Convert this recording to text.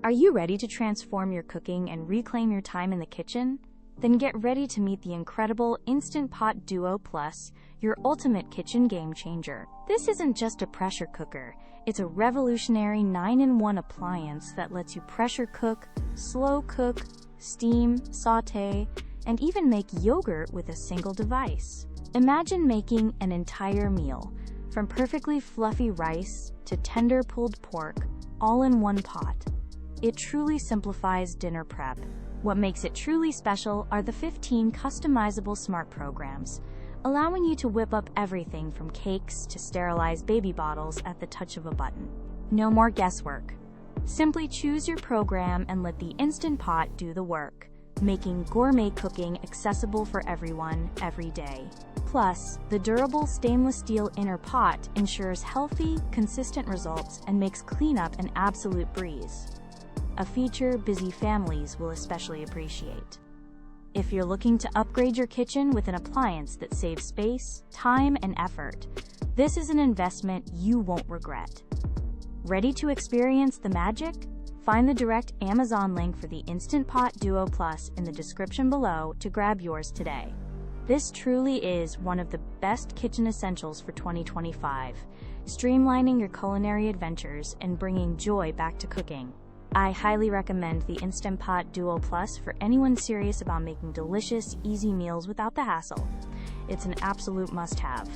Are you ready to transform your cooking and reclaim your time in the kitchen? Then get ready to meet the incredible Instant Pot Duo Plus, your ultimate kitchen game changer. This isn't just a pressure cooker. It's a revolutionary 9-in-1 appliance that lets you pressure cook, slow cook, steam, sauté, and even make yogurt with a single device. Imagine making an entire meal, from perfectly fluffy rice to tender pulled pork, all in one pot. It truly simplifies dinner prep. What makes it truly special are the 15 customizable smart programs, allowing you to whip up everything from cakes to sterilized baby bottles at the touch of a button. No more guesswork. Simply choose your program and let the Instant Pot do the work, making gourmet cooking accessible for everyone, every day. Plus, the durable stainless steel inner pot ensures healthy, consistent results and makes cleanup an absolute breeze. A feature busy families will especially appreciate. If you're looking to upgrade your kitchen with an appliance that saves space, time, and effort, this is an investment you won't regret. Ready to experience the magic? Find the direct Amazon link for the Instant Pot Duo Plus in the description below to grab yours today. This truly is one of the best kitchen essentials for 2025, streamlining your culinary adventures and bringing joy back to cooking. I highly recommend the Instant Pot Duo Plus for anyone serious about making delicious, easy meals without the hassle. It's an absolute must-have.